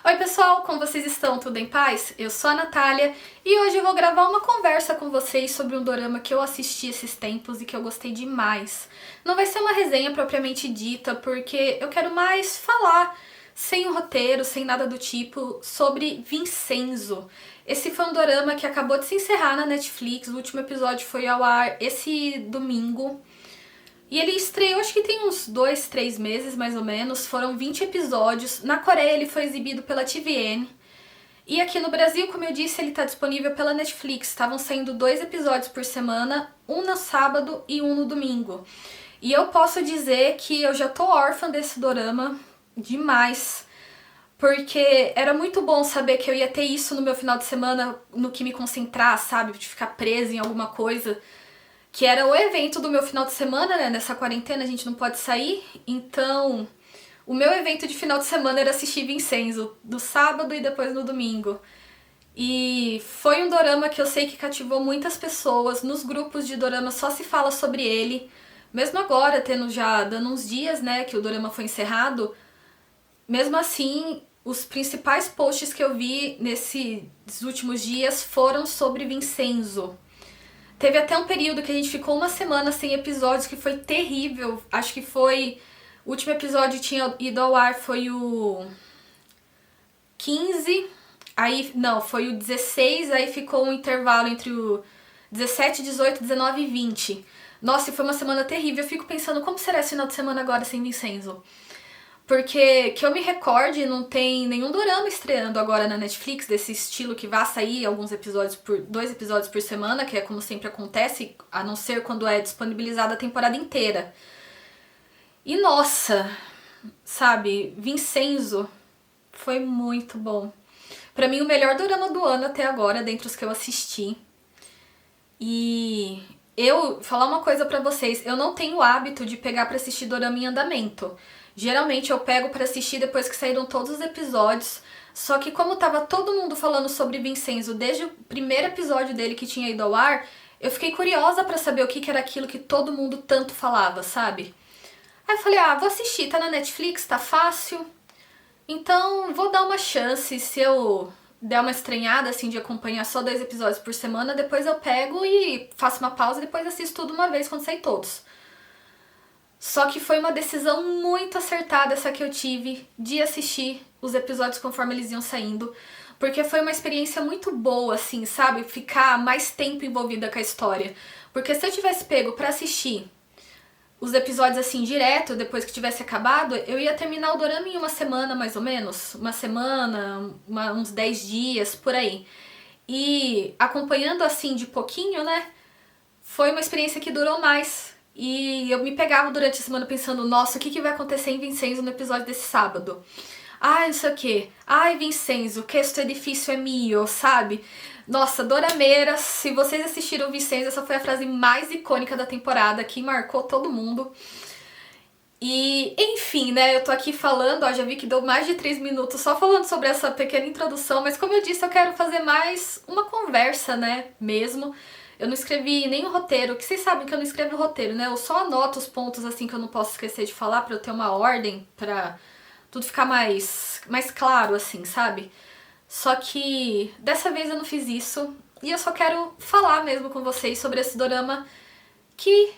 Oi pessoal, como vocês estão? Tudo em paz? Eu sou a Natália e hoje eu vou gravar uma conversa com vocês sobre um dorama que eu assisti esses tempos e que eu gostei demais. Não vai ser uma resenha propriamente dita, porque eu quero mais falar, sem um roteiro, sem nada do tipo, sobre Vincenzo. Esse foi um dorama que acabou de se encerrar na Netflix, o último episódio foi ao ar esse domingo. E ele estreou, acho que tem uns 2, 3 meses mais ou menos, foram 20 episódios. Na Coreia ele foi exibido pela TVN. E aqui no Brasil, como eu disse, ele está disponível pela Netflix. Estavam saindo 2 episódios por semana, um no sábado e um no domingo. E eu posso dizer que eu já tô órfã desse dorama demais. Porque era muito bom saber que eu ia ter isso no meu final de semana, no que me concentrar, sabe? De ficar presa em alguma coisa. Que era o evento do meu final de semana, né? Nessa quarentena a gente não pode sair, então o meu evento de final de semana era assistir Vincenzo, do sábado e depois no domingo. E foi um dorama que eu sei que cativou muitas pessoas, nos grupos de dorama só se fala sobre ele. Mesmo agora, tendo já dando uns dias, né, que o dorama foi encerrado, mesmo assim, os principais posts que eu vi nesses últimos dias foram sobre Vincenzo. Teve até um período que a gente ficou uma semana sem episódios, que foi terrível. Acho que foi... O último episódio tinha ido ao ar, foi o 15, aí... Não, foi o 16, aí ficou um intervalo entre o 17, 18, 19 e 20. Nossa, e foi uma semana terrível. Eu fico pensando, como será esse final de semana agora sem Vincenzo? Porque, que eu me recorde, não tem nenhum dorama estreando agora na Netflix desse estilo que vai sair alguns episódios por 2 episódios por semana, que é como sempre acontece, a não ser quando é disponibilizada a temporada inteira. E nossa, sabe, Vincenzo foi muito bom. Pra mim, o melhor dorama do ano até agora, dentre os que eu assisti. E eu, falar uma coisa pra vocês, eu não tenho o hábito de pegar pra assistir dorama em andamento. Geralmente eu pego pra assistir depois que saíram todos os episódios, só que como tava todo mundo falando sobre Vincenzo desde o primeiro episódio dele que tinha ido ao ar, eu fiquei curiosa pra saber o que era aquilo que todo mundo tanto falava, sabe? Aí eu falei, vou assistir, tá na Netflix, tá fácil, então vou dar uma chance. Se eu der uma estranhada assim de acompanhar só 2 episódios por semana, depois eu pego e faço uma pausa e depois assisto tudo uma vez quando sair todos. Só que foi uma decisão muito acertada essa que eu tive de assistir os episódios conforme eles iam saindo, porque foi uma experiência muito boa, assim, sabe? Ficar mais tempo envolvida com a história. Porque se eu tivesse pego pra assistir os episódios assim direto, depois que tivesse acabado, eu ia terminar o dorama em uma semana mais ou menos. Uma semana, uns 10 dias, por aí. E acompanhando assim de pouquinho, né? Foi uma experiência que durou mais. E eu me pegava durante a semana pensando, nossa, o que vai acontecer em Vincenzo no episódio desse sábado? Ai, não sei o que. Ai, Vincenzo, que este edifício é mio, sabe? Nossa, dorameiras, se vocês assistiram Vincenzo, essa foi a frase mais icônica da temporada, que marcou todo mundo. E, enfim, né, eu tô aqui falando, já vi que deu mais de 3 minutos só falando sobre essa pequena introdução, mas como eu disse, eu quero fazer mais uma conversa, né, mesmo. Eu não escrevi nenhum roteiro, que vocês sabem que eu não escrevo roteiro, né, eu só anoto os pontos, assim, que eu não posso esquecer de falar pra eu ter uma ordem, pra tudo ficar mais claro, assim, sabe? Só que dessa vez eu não fiz isso, e eu só quero falar mesmo com vocês sobre esse dorama que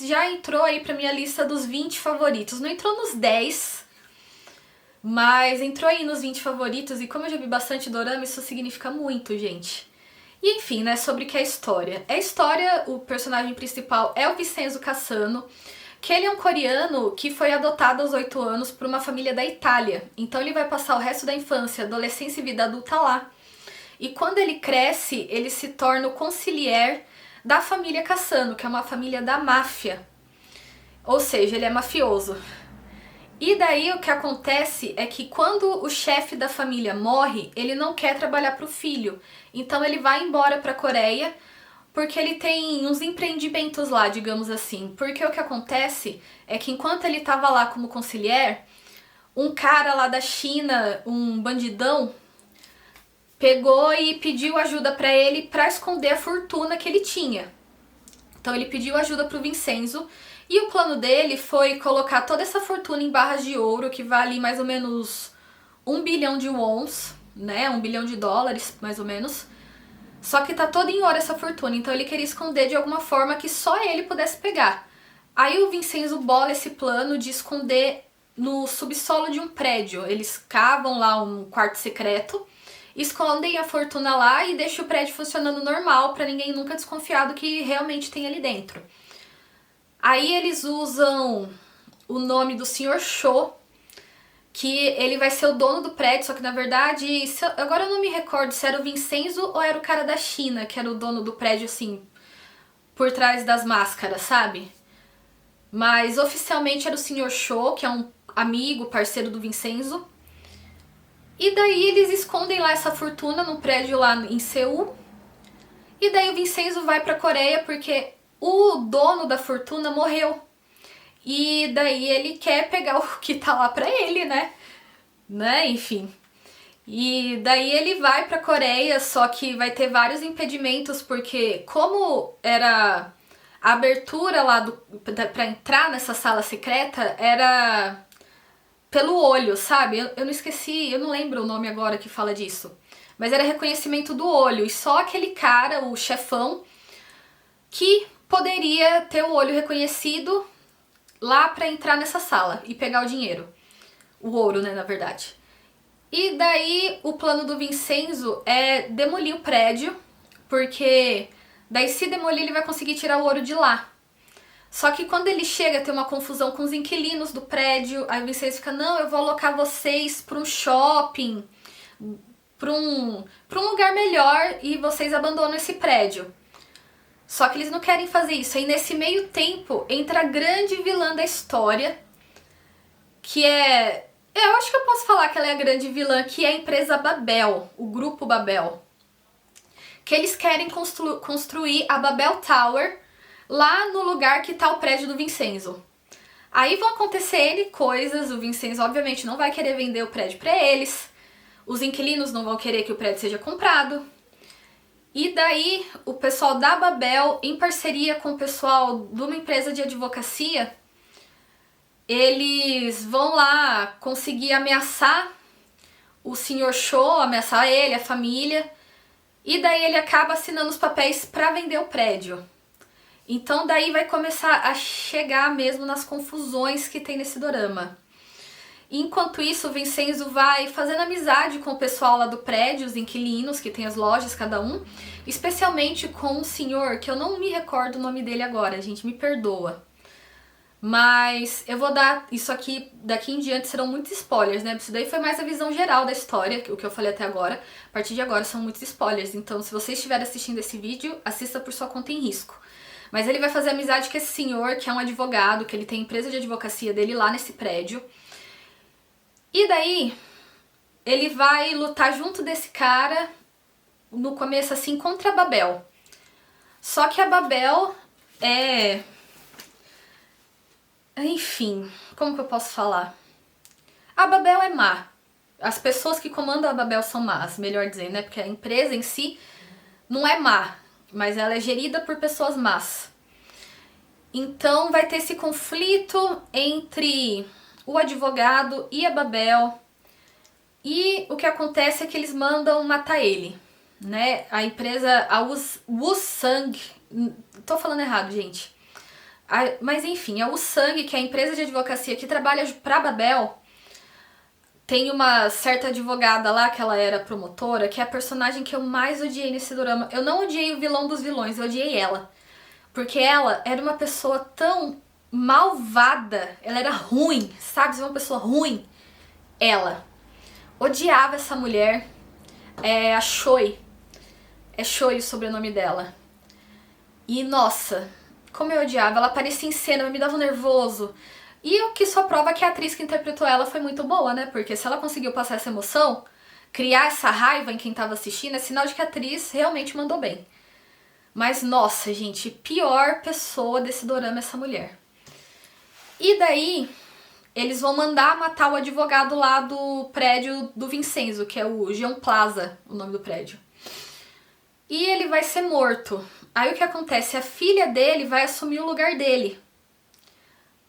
já entrou aí pra minha lista dos 20 favoritos. Não entrou nos 10, mas entrou aí nos 20 favoritos, e como eu já vi bastante dorama, isso significa muito, gente. E enfim, né, sobre o que é a história. A história, o personagem principal é o Vincenzo Cassano, que ele é um coreano que foi adotado aos 8 anos por uma família da Itália. Então ele vai passar o resto da infância, adolescência e vida adulta lá. E quando ele cresce, ele se torna o consigliere da família Cassano, que é uma família da máfia. Ou seja, ele é mafioso. E daí o que acontece é que quando o chefe da família morre, ele não quer trabalhar para o filho. Então ele vai embora para a Coreia, porque ele tem uns empreendimentos lá, digamos assim. Porque o que acontece é que enquanto ele estava lá como consigliere, um cara lá da China, um bandidão, pegou e pediu ajuda pra ele pra esconder a fortuna que ele tinha. Então ele pediu ajuda pro Vincenzo, e o plano dele foi colocar toda essa fortuna em barras de ouro, que vale mais ou menos 1 bilhão de wons, né? 1 bilhão de dólares, mais ou menos. Só que tá toda em ouro essa fortuna, então ele queria esconder de alguma forma que só ele pudesse pegar. Aí o Vincenzo bola esse plano de esconder no subsolo de um prédio. Eles cavam lá um quarto secreto, escondem a fortuna lá e deixam o prédio funcionando normal pra ninguém nunca desconfiar do que realmente tem ali dentro. Aí eles usam o nome do Sr. Cho, que ele vai ser o dono do prédio, só que na verdade, agora eu não me recordo se era o Vincenzo ou era o cara da China, que era o dono do prédio, assim, por trás das máscaras, sabe? Mas oficialmente era o Sr. Cho, que é um amigo, parceiro do Vincenzo. E daí eles escondem lá essa fortuna no prédio lá em Seul. E daí o Vincenzo vai pra Coreia porque o dono da fortuna morreu. E daí ele quer pegar o que tá lá pra ele, né? Enfim. E daí ele vai pra Coreia, só que vai ter vários impedimentos, porque como era a abertura lá pra entrar nessa sala secreta, era pelo olho, sabe? Eu não esqueci, eu não lembro o nome agora que fala disso. Mas era reconhecimento do olho, e só aquele cara, o chefão, que poderia ter o olho reconhecido lá pra entrar nessa sala e pegar o dinheiro. O ouro, né, na verdade. E daí o plano do Vincenzo é demolir o prédio, porque daí se demolir ele vai conseguir tirar o ouro de lá. Só que quando ele chega tem uma confusão com os inquilinos do prédio, aí o Vincenzo fica, não, eu vou alocar vocês pra um shopping, pra um lugar melhor e vocês abandonam esse prédio. Só que eles não querem fazer isso. Aí nesse meio tempo entra a grande vilã da história, que é... eu acho que eu posso falar que ela é a grande vilã, que é a empresa Babel, o grupo Babel. Que eles querem construir a Babel Tower lá no lugar que tá o prédio do Vincenzo. Aí vão acontecer N coisas, o Vincenzo obviamente não vai querer vender o prédio pra eles, os inquilinos não vão querer que o prédio seja comprado. E daí o pessoal da Babel, em parceria com o pessoal de uma empresa de advocacia, eles vão lá conseguir ameaçar o Sr. Cho, ameaçar ele, a família, e daí ele acaba assinando os papéis para vender o prédio. Então daí vai começar a chegar mesmo nas confusões que tem nesse dorama. Enquanto isso, o Vincenzo vai fazendo amizade com o pessoal lá do prédio, os inquilinos, que tem as lojas cada um, especialmente com um senhor, que eu não me recordo o nome dele agora, gente, me perdoa. Mas eu vou dar isso aqui, daqui em diante serão muitos spoilers, né? Isso daí foi mais a visão geral da história, o que eu falei até agora. A partir de agora são muitos spoilers, então se você estiver assistindo esse vídeo, assista por sua conta em risco. Mas ele vai fazer amizade com esse senhor, que é um advogado, que ele tem empresa de advocacia dele lá nesse prédio. E daí, ele vai lutar junto desse cara, no começo assim, contra a Babel. Só que a Babel é... enfim, como que eu posso falar? A Babel é má. As pessoas que comandam a Babel são más, melhor dizendo, né? Porque a empresa em si não é má, mas ela é gerida por pessoas más. Então vai ter esse conflito entre o advogado e a Babel. E o que acontece é que eles mandam matar ele, né? A empresa, a Woosung, tô falando errado, gente. Mas enfim, a Woosung, que é a empresa de advocacia que trabalha pra Babel, tem uma certa advogada lá, que ela era promotora, que é a personagem que eu mais odiei nesse dorama. Eu não odiei o vilão dos vilões, eu odiei ela. Porque ela era uma pessoa tão malvada, ela era ruim, sabe? Você é uma pessoa ruim. Ela odiava essa mulher, a Choi. É Choi o sobrenome dela. E nossa, como eu odiava, ela aparecia em cena, me dava um nervoso. E o que só prova que a atriz que interpretou ela foi muito boa, né? Porque se ela conseguiu passar essa emoção, criar essa raiva em quem tava assistindo, é sinal de que a atriz realmente mandou bem. Mas nossa, gente, pior pessoa desse dorama é essa mulher. E daí, eles vão mandar matar o advogado lá do prédio do Vincenzo, que é o Jean Plaza, o nome do prédio. E ele vai ser morto. Aí o que acontece? A filha dele vai assumir o lugar dele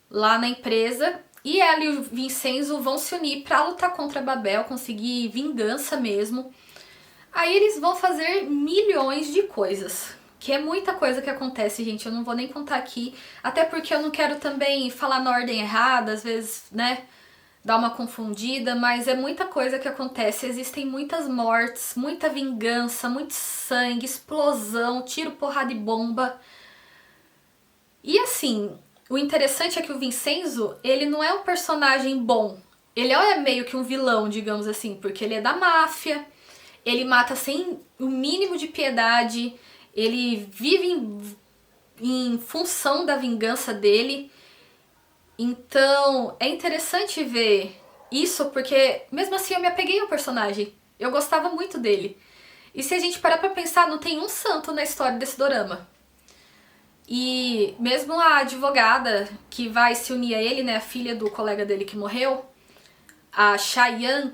lá na empresa E ela e o Vincenzo vão se unir pra lutar contra a Babel, conseguir vingança mesmo. Aí eles vão fazer milhões de coisas. Que é muita coisa que acontece, gente. Eu não vou nem contar aqui. Até porque eu não quero também falar na ordem errada, às vezes, né? Dar uma confundida, mas é muita coisa que acontece. Existem muitas mortes, muita vingança, muito sangue, explosão, tiro, porrada e bomba. E assim, o interessante é que o Vincenzo, ele não é um personagem bom. Ele é meio que um vilão, digamos assim, porque ele é da máfia, ele mata sem o mínimo de piedade, ele vive em função da vingança dele. Então, é interessante ver isso, porque mesmo assim eu me apeguei ao personagem. Eu gostava muito dele. E se a gente parar pra pensar, não tem um santo na história desse dorama. E mesmo a advogada que vai se unir a ele, né, a filha do colega dele que morreu, a Chae-young,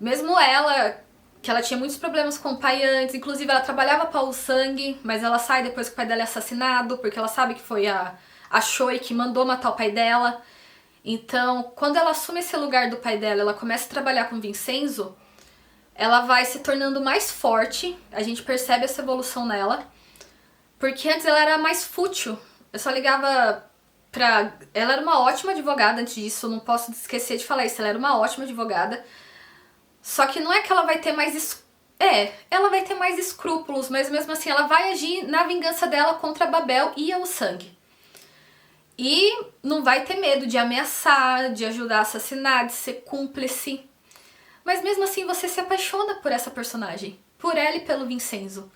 mesmo ela, que ela tinha muitos problemas com o pai antes, inclusive ela trabalhava para o sangue, mas ela sai depois que o pai dela é assassinado, porque ela sabe que foi a Choi que mandou matar o pai dela. Então, quando ela assume esse lugar do pai dela, ela começa a trabalhar com o Vincenzo, ela vai se tornando mais forte, a gente percebe essa evolução nela, porque antes ela era mais fútil, eu só ligava pra... Ela era uma ótima advogada antes disso, eu não posso esquecer de falar isso, ela era uma ótima advogada, só que não é que ela vai ter mais... ela vai ter mais escrúpulos, mas mesmo assim ela vai agir na vingança dela contra a Babel e o sangue. E não vai ter medo de ameaçar, de ajudar a assassinar, de ser cúmplice. Mas mesmo assim você se apaixona por essa personagem, por ela e pelo Vincenzo.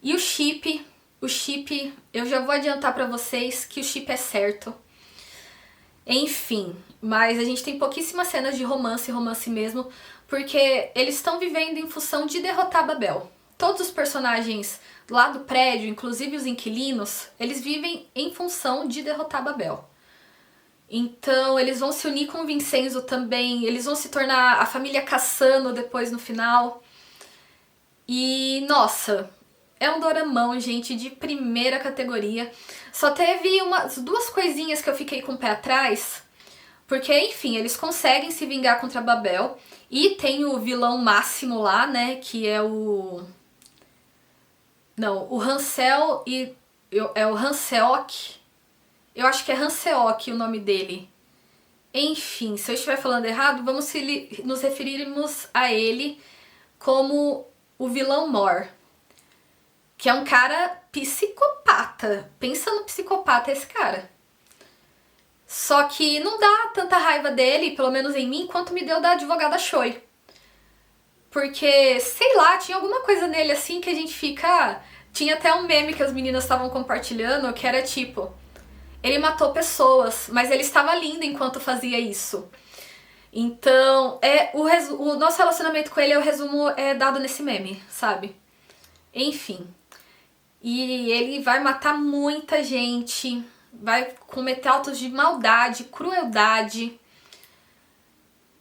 E o chip, eu já vou adiantar pra vocês que o chip é certo. Enfim, mas a gente tem pouquíssimas cenas de romance mesmo, porque eles estão vivendo em função de derrotar Babel. Todos os personagens lá do prédio, inclusive os inquilinos, eles vivem em função de derrotar Babel. Então eles vão se unir com o Vincenzo também, eles vão se tornar a família Cassano depois no final. E nossa, é um doramão, gente, de primeira categoria. Só teve umas duas coisinhas que eu fiquei com o pé atrás, porque enfim, eles conseguem se vingar contra Babel. E tem o vilão máximo lá, né, que é o... Não, o Hansel e... É o Hanseok. Eu acho que é Hanseok o nome dele. Enfim, se eu estiver falando errado, vamos nos referirmos a ele como o vilão Mor. Que é um cara psicopata. Pensa no psicopata esse cara. Só que não dá tanta raiva dele, pelo menos em mim, quanto me deu da advogada Choi. Porque, sei lá, tinha alguma coisa nele assim que a gente fica... Tinha até um meme que as meninas estavam compartilhando, que era tipo... Ele matou pessoas, mas ele estava lindo enquanto fazia isso. Então, o nosso relacionamento com ele, o resumo é dado nesse meme, sabe? Enfim. E ele vai matar muita gente, vai cometer atos de maldade, crueldade.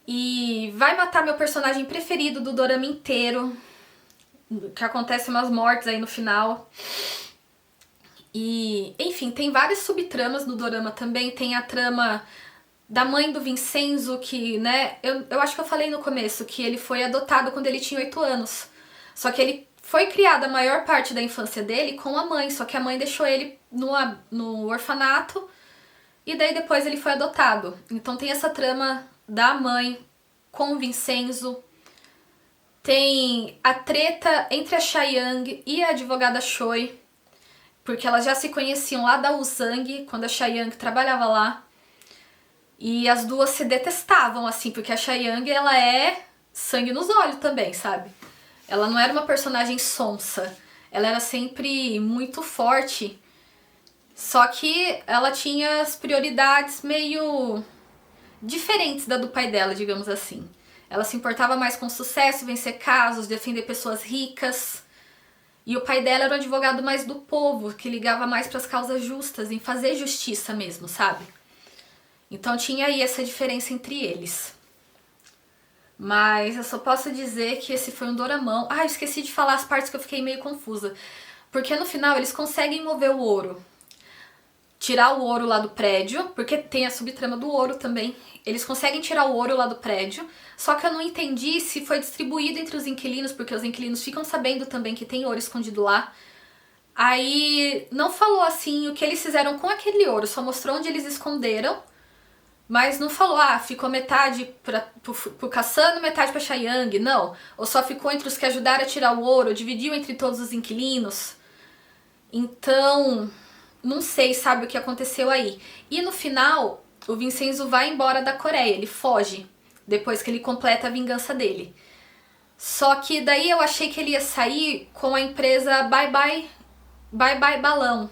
E vai matar meu personagem preferido do dorama inteiro, que acontece umas mortes aí no final. E, enfim, tem várias subtramas no dorama também. Tem a trama da mãe do Vincenzo, que, né, eu acho que eu falei no começo que ele foi adotado quando ele tinha 8 anos. Só que ele foi criado a maior parte da infância dele com a mãe, só que a mãe deixou ele no orfanato e daí depois ele foi adotado. Então tem essa trama da mãe com o Vincenzo. Tem a treta entre a Chae-young e a advogada Choi, porque elas já se conheciam lá da Usang, quando a Chae-young trabalhava lá. E as duas se detestavam, assim, porque a Chae-young, ela é sangue nos olhos também, sabe? Ela não era uma personagem sonsa, ela era sempre muito forte, só que ela tinha as prioridades meio diferentes da do pai dela, digamos assim. Ela se importava mais com sucesso, vencer casos, defender pessoas ricas. E o pai dela era um advogado mais do povo, que ligava mais para as causas justas, em fazer justiça mesmo, sabe? Então tinha aí essa diferença entre eles. Mas eu só posso dizer que esse foi um doramão. Ah, eu esqueci de falar as partes que eu fiquei meio confusa. Porque no final eles conseguem mover o ouro. tirar o ouro lá do prédio, porque tem a subtrama do ouro também. Eles conseguem tirar o ouro lá do prédio, só que eu não entendi se foi distribuído entre os inquilinos, porque os inquilinos ficam sabendo também que tem ouro escondido lá. Aí não falou assim o que eles fizeram com aquele ouro, só mostrou onde eles esconderam, mas não falou, ficou metade pro Cassano, metade pra Chae-Young, não. Ou só ficou entre os que ajudaram a tirar o ouro, dividiu entre todos os inquilinos. Então, não sei, sabe, o que aconteceu aí. E no final, o Vincenzo vai embora da Coreia, ele foge, depois que ele completa a vingança dele. Só que daí eu achei que ele ia sair com a empresa Bye Bye Balão,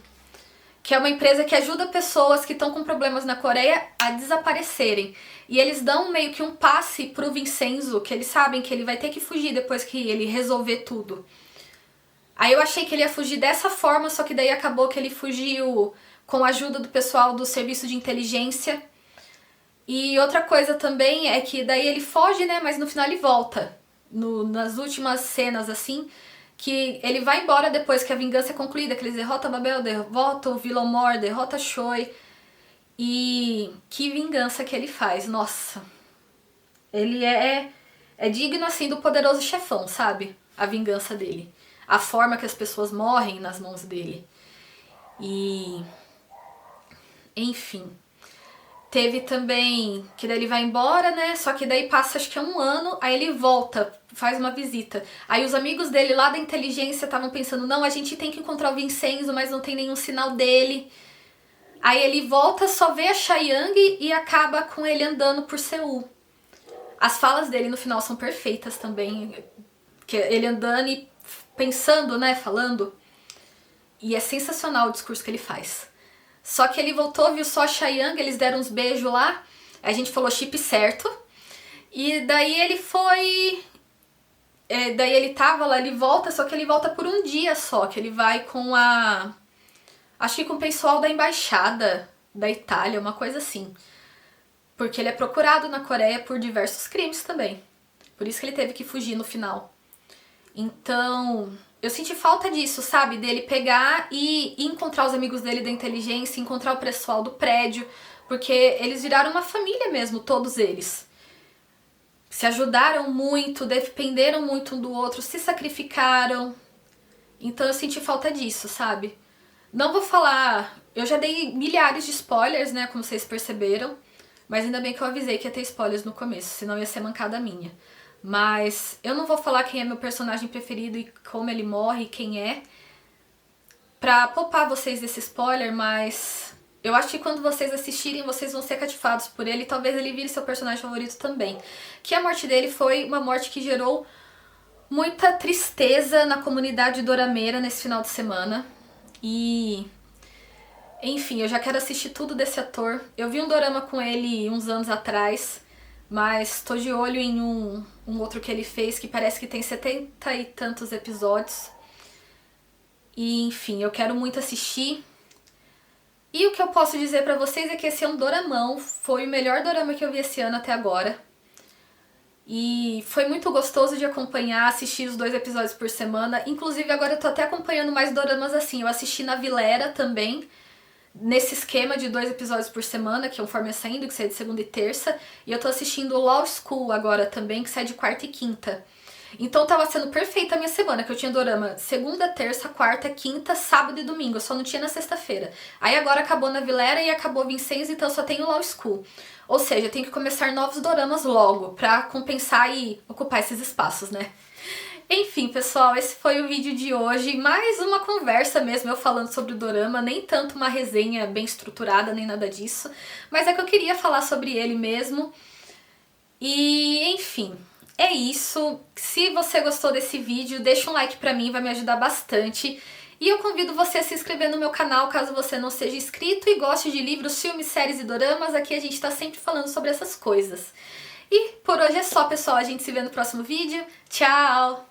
que é uma empresa que ajuda pessoas que estão com problemas na Coreia a desaparecerem. E eles dão meio que um passe pro Vincenzo, que eles sabem que ele vai ter que fugir depois que ele resolver tudo. Aí eu achei que ele ia fugir dessa forma, só que daí acabou que ele fugiu com a ajuda do pessoal do serviço de inteligência. E outra coisa também é que daí ele foge, né, mas no final ele volta. Nas últimas cenas, assim, que ele vai embora depois que a vingança é concluída, que eles derrotam Babel, derrotam o Vilomor, derrotam Choi. E que vingança que ele faz, nossa. Ele é digno, assim, do Poderoso Chefão, sabe? A vingança dele. A forma que as pessoas morrem nas mãos dele. E... enfim. Teve também que daí ele vai embora, né? Só que daí passa acho que é 1 ano, aí ele volta, faz uma visita. Aí os amigos dele lá da inteligência estavam pensando, não, a gente tem que encontrar o Vincenzo, mas não tem nenhum sinal dele. Aí ele volta, só vê a Chae-Young e acaba com ele andando por Seul. As falas dele no final são perfeitas também. Que ele andando e pensando, né, falando. E é sensacional o discurso que ele faz. Só que ele voltou, viu só a Chae-Young, eles deram uns beijos lá. A gente falou chip certo. E daí ele foi... daí ele tava lá, ele volta, só que ele volta por um dia só. Que ele vai com a... acho que com o pessoal da embaixada da Itália, uma coisa assim. Porque ele é procurado na Coreia por diversos crimes também. Por isso que ele teve que fugir no final. Então, eu senti falta disso, sabe? Dele pegar e encontrar os amigos dele da inteligência, encontrar o pessoal do prédio, porque eles viraram uma família mesmo, todos eles. Se ajudaram muito, dependeram muito um do outro, se sacrificaram. Então eu senti falta disso, sabe? Não vou falar... eu já dei milhares de spoilers, né, como vocês perceberam, mas ainda bem que eu avisei que ia ter spoilers no começo, senão ia ser mancada minha. Mas eu não vou falar quem é meu personagem preferido e como ele morre, quem é, pra poupar vocês desse spoiler, mas eu acho que quando vocês assistirem, vocês vão ser cativados por ele e talvez ele vire seu personagem favorito também. Que a morte dele foi uma morte que gerou muita tristeza na comunidade dorameira nesse final de semana. E... enfim, eu já quero assistir tudo desse ator. Eu vi um dorama com ele uns anos atrás, mas tô de olho em um outro que ele fez que parece que tem 70 e tantos episódios. E enfim, eu quero muito assistir. E o que eu posso dizer pra vocês é que esse é um doramão. Foi o melhor dorama que eu vi esse ano até agora. E foi muito gostoso de acompanhar, assistir os 2 episódios por semana. Inclusive agora eu tô até acompanhando mais doramas assim. Eu assisti na Vilera também, nesse esquema de 2 episódios por semana, que é o Forma Saindo, que sai de segunda e terça. E eu tô assistindo Law School agora também, que sai de quarta e quinta. Então tava sendo perfeita a minha semana, que eu tinha dorama segunda, terça, quarta, quinta, sábado e domingo. Eu só não tinha na sexta-feira. Aí agora acabou na Vilera e acabou Vincenzo, então eu só tenho Law School. Ou seja, eu tenho que começar novos doramas logo, pra compensar e ocupar esses espaços, né? Enfim, pessoal, esse foi o vídeo de hoje. Mais uma conversa mesmo, eu falando sobre o dorama. Nem tanto uma resenha bem estruturada, nem nada disso. Mas é que eu queria falar sobre ele mesmo. E, enfim, é isso. Se você gostou desse vídeo, deixa um like pra mim, vai me ajudar bastante. E eu convido você a se inscrever no meu canal, caso você não seja inscrito e goste de livros, filmes, séries e doramas. Aqui a gente tá sempre falando sobre essas coisas. E por hoje é só, pessoal. A gente se vê no próximo vídeo. Tchau!